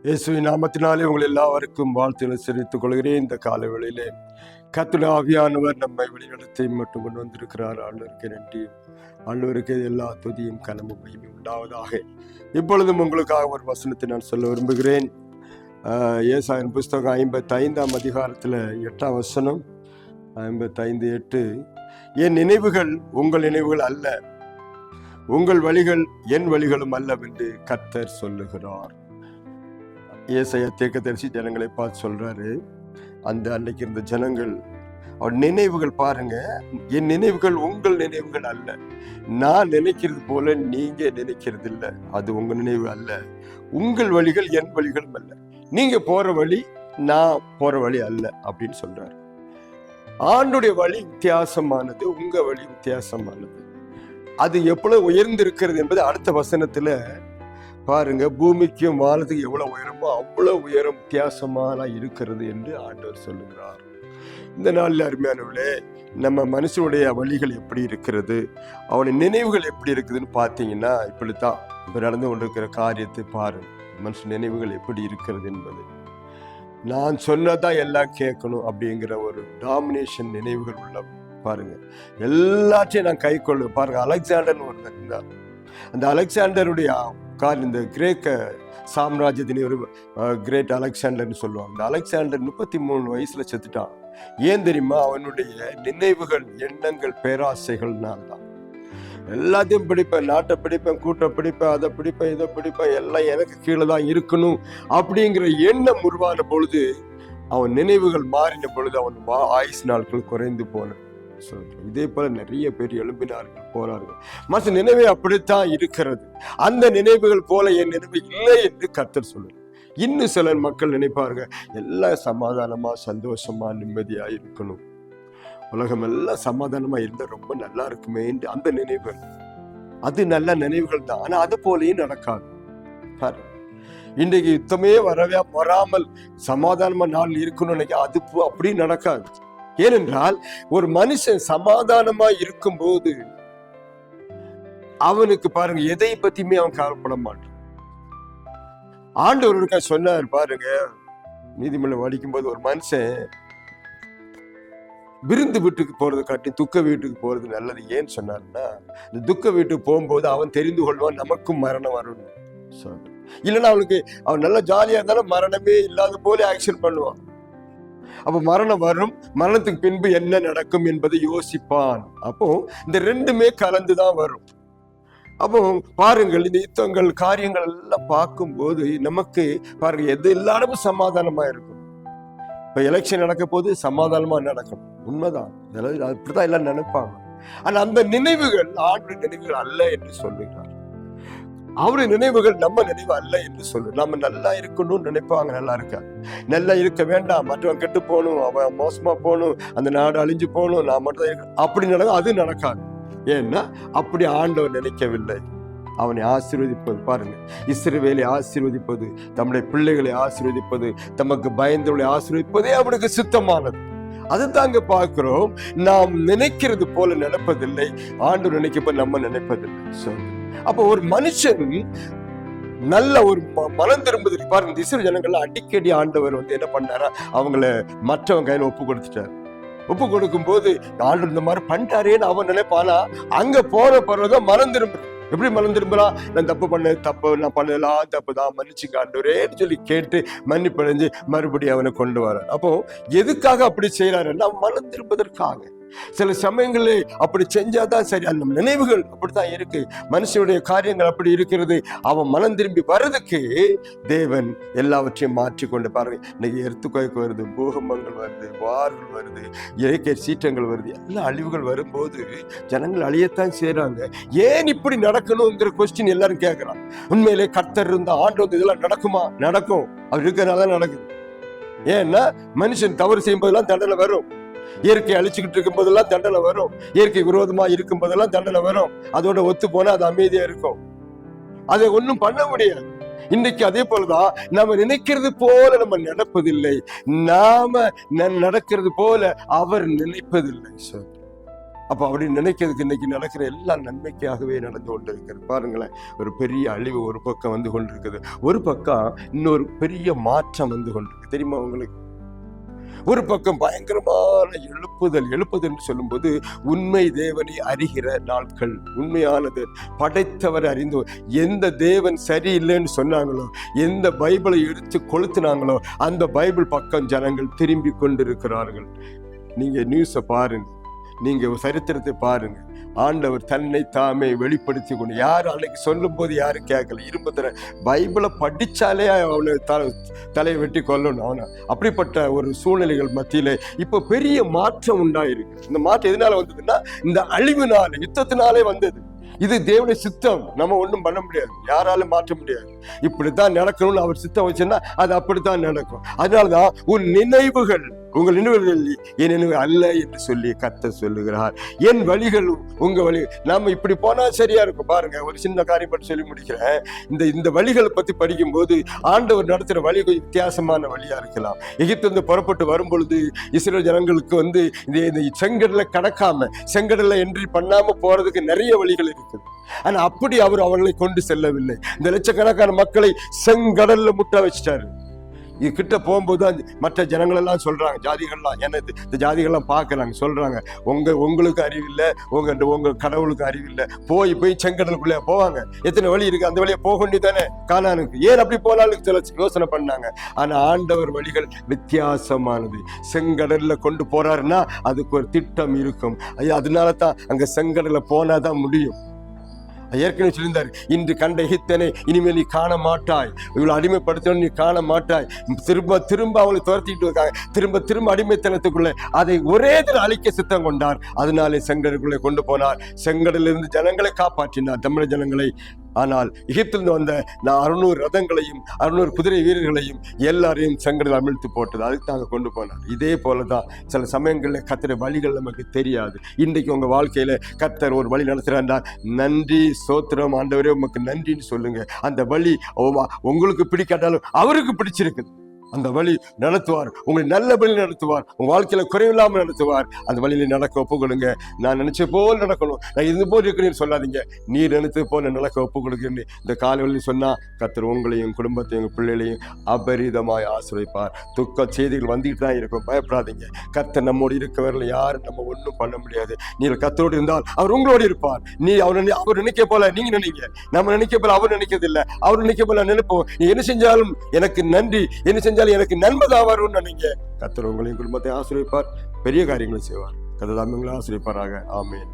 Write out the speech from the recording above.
இயேசுவின் நாமத்தினாலே உங்கள் எல்லாருக்கும் வாழ்த்துக்களை தெரிவித்துக் கொள்கிறேன். இந்த காலவேளையிலே கர்த்தருடைய ஆவியானவர் நம்மை வழிநடத்தி மட்டும் கொண்டு வந்திருக்கிறார். ஆண்டவருக்கு நன்றியும் ஆண்டவருக்கு எல்லா துதியும் கனமும் மகிமையும் உண்டாவதாக. இப்பொழுதும் உங்களுக்காக ஒரு வசனத்தை நான் சொல்ல விரும்புகிறேன். ஏசாயின் புஸ்தகம் 55ஆம் அதிகாரத்தில் 8ஆம் வசனம், 55:8. என் நினைவுகள் உங்கள் நினைவுகள் அல்ல, உங்கள் வழிகள் என் வழிகளும் அல்லவென்று கர்த்தர் சொல்லுகிறார். ஏசாயா தீர்க்கதரிசி ஜனங்களை பார்த்து சொல்றாரு. அந்த அன்னைக்கு இருந்த ஜனங்கள் அவர் நினைவுகள் பாருங்க, என் நினைவுகள் உங்கள் நினைவுகள் அல்ல, நான் நினைக்கிறது போல நீங்க நினைக்கிறது இல்லை, அது உங்க நினைவு அல்ல, உங்கள் வழிகள் என் வழிகளும் அல்ல, நீங்க போற வழி நான் போற வழி அல்ல அப்படின்னு சொல்றாரு. ஆண்டுடைய வழி வித்தியாசமானது, உங்க வழி வித்தியாசமானது. அது எவ்வளவு உயர்ந்திருக்கிறது என்பது அடுத்த வசனத்துல பாருங்க. பூமிக்கும் வானத்துக்கு எவ்வளவு உயரமோ அவ்வளவு உயரம் வித்தியாசமான இருக்கிறது என்று ஆண்டவர் சொல்லுகிறார். இந்த நாளில் அருமையானவர்களே, நம்ம மனுஷனுடைய வழிகள் எப்படி இருக்கிறது, அவனுடைய நினைவுகள் எப்படி இருக்குதுன்னு பார்த்தீங்கன்னா, இப்படித்தான் இப்போ நடந்து கொண்டிருக்கிற காரியத்தை பாருங்க. மனுஷன் நினைவுகள் எப்படி இருக்கிறது என்பது, நான் சொன்னதான் எல்லாம் கேட்கணும் அப்படிங்கிற ஒரு டாமினேஷன் நினைவுகள் உள்ள பாருங்க. எல்லாத்தையும் நான் கை கொள்ளு பாருங்க. அலெக்சாண்டர்னு ஒருத்தர் இருந்தார். அந்த அலெக்சாண்டருடைய இந்த கிரேக்க சாம்ராஜ்யத்தின் ஒரு கிரேட் அலெக்சாண்டர்னு சொல்லுவாங்க. இந்த அலெக்சாண்டர் 33 வயசுல செத்துட்டான். ஏன் தெரியுமா? அவனுடைய நினைவுகள், எண்ணங்கள், பேராசைகள்னால தான். எல்லாத்தையும் பிடிப்பேன், நாட்டை பிடிப்பேன், கூட்ட பிடிப்பேன், அதை பிடிப்பேன், இதை பிடிப்பேன், எல்லாம் எனக்கு கீழே தான் இருக்கணும் அப்படிங்கிற எண்ணம் உருவான பொழுது, அவன் நினைவுகள் மாறின பொழுது அவன் ஆயுசு நாட்கள் குறைந்து போன. இதே போல நிறைய பேர் எழும்பினார்கள், போறார்கள். மற்ற நினைவு அப்படித்தான் இருக்கிறது. அந்த நினைவுகள் போல என் நினைவு இல்லை என்று கர்த்தர் சொல்லுங்க. இன்னும் சிலர் மக்கள் நினைப்பார்கள், எல்லாம் சமாதானமா சந்தோஷமா நிம்மதியா இருக்கணும், உலகம் எல்லாம் சமாதானமா இருந்தா ரொம்ப நல்லா இருக்குமே என்று அந்த நினைவுகள், அது நல்ல நினைவுகள் தான். ஆனா அது போலயும் நடக்காது. இன்றைக்கு யுத்தமே வராமல் சமாதானமா நாள் இருக்கணும் நினைக்க, அது அப்படி நடக்காது. ஏனென்றால் ஒரு மனுஷன் சமாதானமா இருக்கும் போது அவனுக்கு பாருங்க எதை பத்தியுமே அவன் கவலைப்பட மாட்டான். ஆண்டவருக்கா சொன்னார் பாருங்க, நீதிமன்றம் வடிக்கும் போது ஒரு மனுஷன் விருந்து வீட்டுக்கு போறது காட்டி துக்க வீட்டுக்கு போறது நல்லது. ஏன்னு சொன்னார்னா, இந்த துக்க வீட்டுக்கு போகும்போது அவன் தெரிந்து கொள்வான் நமக்கும் மரணம் வரணும். இல்லைன்னா அவனுக்கு அவன் நல்லா ஜாலியா இருந்தாலும் மரணமே இல்லாத போல ஆக்ஷன் பண்ணுவான். அப்போ மரணம் வரும், மரணத்துக்கு பின்பு என்ன நடக்கும் என்பதை யோசிப்பான். அப்போ இந்த ரெண்டுமே கலந்துதான் வரும். அப்போ பாருங்கள், இந்த யுத்தங்கள் காரியங்கள் எல்லாம் பார்க்கும்போது நமக்கு பாருங்க எது எல்லாரும் சமாதானமா இருக்கும். இப்ப எலெக்ஷன் நடக்க போது சமாதானமா நடக்கும், உண்மைதான், அப்படிதான் எல்லாம் நினைப்பாங்க. ஆனா அந்த நினைவுகள் ஆண்டு நினைவுகள் அல்ல என்று சொல்லுகிறார். அவருடைய நினைவுகள் நம்ம நினைவு அல்ல என்று சொல்லு. நம்ம நல்லா இருக்கணும்னு நினைப்பாங்க, நல்லா இருக்காது. நல்லா இருக்க வேண்டாம், மற்றவன் கெட்டு போகணும், அவன் மோசமா போகணும், அந்த நாடு அழிஞ்சு போகணும், நான் மட்டும் அப்படி நடக்கும், அது நடக்காது. ஏன்னா அப்படி ஆண்டவர் நினைக்கவில்லை. அவனை ஆசீர்வதிப்பது பாருங்க, இஸ்ரவேலை ஆசீர்வதிப்பது, தம்முடைய பிள்ளைகளை ஆசீர்வதிப்பது, தமக்கு பயந்தவர்களை ஆசீர்வதிப்பதே அவனுக்கு சித்தமானது. அதுதான் அங்க பார்க்கிறோம். நாம் நினைக்கிறது போல நினைப்பதில்லை, ஆண்டவர் நினைக்கப்ப நம்ம நினைப்பதில்லை. சொல்லு. அப்போ ஒரு மனுஷன் நல்ல ஒரு மனம் திரும்புதல் பாருங்க. இஸ்ரவேல் ஜனங்கள் அடிக்கடி ஆண்டவர் என்ன பண்ணாரா, அவங்கள மற்றவங்க கையில ஒப்பு கொடுத்துட்டார். ஒப்பு கொடுக்கும் போது ஆண்டவர் இந்த மாதிரி பண்ணிட்டாரேன்னு அவன் நினைப்பானா, அங்க போற பிறகுதான் மனம் திரும்புறான். எப்படி மனம் திரும்பலாம்? நான் தப்பு நான் பண்ணலாம், தப்பு தான், மன்னிச்சுங்க ஆண்டவரேன்னு சொல்லி கேட்டு மன்னிப்படைஞ்சு மறுபடியும் அவனை கொண்டு வர. அப்போ எதுக்காக அப்படி செய்யறாருன்னா, மனம் திரும்புவதற்காக. சில சமயங்களே அப்படி செஞ்சாதான் சரி. அந்த நினைவுகள் அப்படித்தான் இருக்கு, மனுஷனுடைய காரியங்கள் அப்படி இருக்கிறது. அவன் மனம் திரும்பி வர்றதுக்கு தேவன் எல்லாவற்றையும் மாற்றி கொண்டு பாருங்க. இன்னைக்கு எர்த்துக்குவைக்கு வருது, பூகம்பங்கள் வருது, வார்கள் வருது, இயற்கை சீற்றங்கள் வருது, எல்லா அழிவுகள் வரும்போது ஜனங்கள் அழியத்தான் செய்யறாங்க. ஏன் இப்படி நடக்கணுங்கிற கொஸ்டின் எல்லாரும் கேட்கறான். உண்மையிலே கர்த்தர் இருந்த ஆண்டு இதெல்லாம் நடக்குமா? நடக்கும், அவர் இருக்கிறனால நடக்குது. ஏன்னா மனுஷன் தவறு செய்யும் போதெல்லாம் தண்டனை வரும். இயற்கை அழிச்சுக்கிட்டு இருக்கும் போதெல்லாம் தண்டனை வரும். இயற்கை விரோதமா இருக்கும் போதெல்லாம் தண்டனை வரும். அதோட ஒத்து போனா அது அமைதியா இருக்கும். அதை ஒன்றும் பண்ண முடியாது. இன்னைக்கு அதே போலதான், நம்ம நினைக்கிறது போல நம்ம நடப்பதில்லை, நாம நடக்கிறது போல அவர் நினைப்பதில்லை. அப்போ அப்படி நினைக்கிறதுக்கு இன்னைக்கு நடக்கிற எல்லா நன்மைக்காகவே நடந்து கொண்டு இருக்கிறது. பாருங்களேன், ஒரு பெரிய அழிவு ஒரு பக்கம் வந்து கொண்டிருக்குது, ஒரு பக்கம் இன்னொரு பெரிய மாற்றம் வந்து கொண்டிருக்கு. தெரியுமா உங்களுக்கு? ஒரு பக்கம் பயங்கரமான எழுப்புதல் என்று சொல்லும்போது உண்மை தேவனை அறிகிற நாட்கள், உண்மையானது படைத்தவர் அறிந்து எந்த தேவன் சரியில்லைன்னு சொன்னாங்களோ, எந்த பைபிளை எடுத்து கொளுத்தினாங்களோ அந்த பைபிள் பக்கம் ஜனங்கள் திரும்பி கொண்டிருக்கிறார்கள். நீங்க நியூஸை பாருங்க, நீங்க சரித்திரத்தை பாருங்க. ஆண்டவர் தன்னை தாமே வெளிப்படுத்தி கொண்டு, யார் அன்னைக்கு சொல்லும் போது யாரும் கேட்கல. இரும்புத்தர பைபிளை படிச்சாலே அவனை தலையை வெட்டி கொல்லணும் அவனை. அப்படிப்பட்ட ஒரு சூழ்நிலைகள் மத்தியில இப்ப பெரிய மாற்றம் உண்டாயிருக்கு. இந்த மாற்றம் எதனால வந்ததுன்னா இந்த அழிவுனால, யுத்தத்தினாலே வந்தது. இது தேவனுடைய சித்தம், நம்ம ஒன்றும் பண்ண முடியாது, யாராலும் மாற்ற முடியாது. இப்படித்தான் நடக்கணும்னு அவர் சித்தம் வச்சுன்னா அது அப்படித்தான் நடக்கும். அதனாலதான் உன் நினைவுகள், உங்கள் நினைவுகள் என் நினைவு அல்ல என்று சொல்லி கர்த்தர் சொல்லுகிறார். என் வழிகள் உங்க வழி. நாம இப்படி போனா சரியா இருக்கும். பாருங்க, ஒரு சின்ன காரியம் பற்றி சொல்லி முடிக்கிறேன். இந்த வழிகளை பத்தி படிக்கும் போது ஆண்டவர் நடத்துற வழி கொஞ்சம் வித்தியாசமான வழியா இருக்கலாம். எகிப்திலிருந்து புறப்பட்டு வரும் பொழுது இஸ்ரேல் ஜனங்களுக்கு இந்த செங்கடலை கடக்காம, செங்கடலை என்ட்ரி பண்ணாம போறதுக்கு நிறைய வழிகள் இருக்குது. ஆனா அப்படி அவர் அவர்களை கொண்டு செல்லவில்லை. இந்த லட்சக்கணக்கான மக்களை செங்கடல்ல முட்ட வச்சிட்டாரு. இது கிட்ட போகும்போது மற்ற ஜனங்கள் எல்லாம் சொல்றாங்க, ஜாதிகள்லாம், இந்த ஜாதிகள்லாம் பார்க்கறாங்க, சொல்றாங்க, உங்களுக்கு அறிவில்லை, உங்க கடவுளுக்கு அறிவில்லை, போய் செங்கடலுக்குள்ளே போவாங்க. எத்தனை வழி இருக்கு, அந்த வழியை போக வேண்டியதானே கானானுக்கு, ஏன் அப்படி போனாலும் யோசனை பண்ணாங்க. ஆனா ஆண்டவர் வழிகள் வித்தியாசமானது. செங்கடல்ல கொண்டு போறாருன்னா அதுக்கு ஒரு திட்டம் இருக்கும். அதனால தான் அங்க செங்கடல்ல போனாதான் முடியும். ஏற்கனவே சொல்லியிருந்தார், இன்று கண்ட எகிப்தனை இனிமேல் நீ காண மாட்டாய், இவ்வளவு அடிமைப்படுத்தணும் நீ காண மாட்டாய். திரும்ப அவங்களை துரத்திட்டு இருக்காங்க, திரும்ப அடிமைத்தனத்துக்குள்ளே அதை ஒரே தினம் அழிக்க சித்தம் கொண்டார். அதனாலே செங்கடலுக்குள்ளே கொண்டு போனார். செங்கடலிருந்து ஜனங்களை காப்பாற்றினார், தமிழ் ஜனங்களை. ஆனால் எகிப்திலிருந்து வந்த 600 ரதங்களையும் 600 குதிரை வீரர்களையும் எல்லாரையும் செங்கடல் அமிழ்த்து போட்டது. அதுக்கு தாங்க கொண்டு போனார். இதே போலதான் சில சமயங்களில் கர்த்தர் வழிகள் நமக்கு தெரியாது. இன்றைக்கு உங்க வாழ்க்கையில கர்த்தர் ஒரு வழி நடத்துறாண்டா, நன்றி சோத்திரம் ஆண்டவரே உமக்கு நன்றின்னு சொல்லுங்க. அந்த வழி உங்களுக்கு பிடிக்காட்டாலும் அவருக்கு பிடிச்சிருக்குது. அந்த வழி நடத்துவார், உங்களை நல்ல வழி நடத்துவார், உங்க வாழ்க்கையில குறைவில்லாமல் நடத்துவார். அந்த வழியில நடக்க ஒப்பு கொடுங்க. நான் நினைச்ச போல் நடக்கணும், நான் இது போல் இருக்கிறேன்னு சொல்லாதீங்க, நீர் நினைச்சது போல் நடக்க ஒப்பு கொடுக்குன்னு இந்த காலையில் சொன்னா கர்த்தர் உங்களையும் குடும்பத்தையும் பிள்ளைகளையும் அபரிதமாய் ஆசீர்வதிப்பார். துக்க செய்திகள் வந்துட்டு தான் இருக்கும், பயப்படாதீங்க. கர்த்தர் நம்மோடு இருக்கவர்கள் யாரும் நம்ம ஒன்றும் பண்ண முடியாது. நீங்கள் கர்த்தரோடு இருந்தால் அவர் உங்களோடு இருப்பார். அவர் நினைக்க போல நீங்க நினைங்க, நம்ம நினைக்க போல அவர் நினைக்கிறது இல்லை. அவர் நினைக்க போல நினைப்போம். நீ என்ன செஞ்சாலும் எனக்கு நன்றி, என்ன செஞ்சாலும் எனக்கு நன்மைதான் வரும்னு நினைங்க. கர்த்தர் உங்களையும் குடும்பத்தை ஆசீர்வதிப்பார், பெரிய காரியங்களை செய்வார். கர்த்தர் நம்மை ஆசீர்வதிப்பாராக. ஆமென்.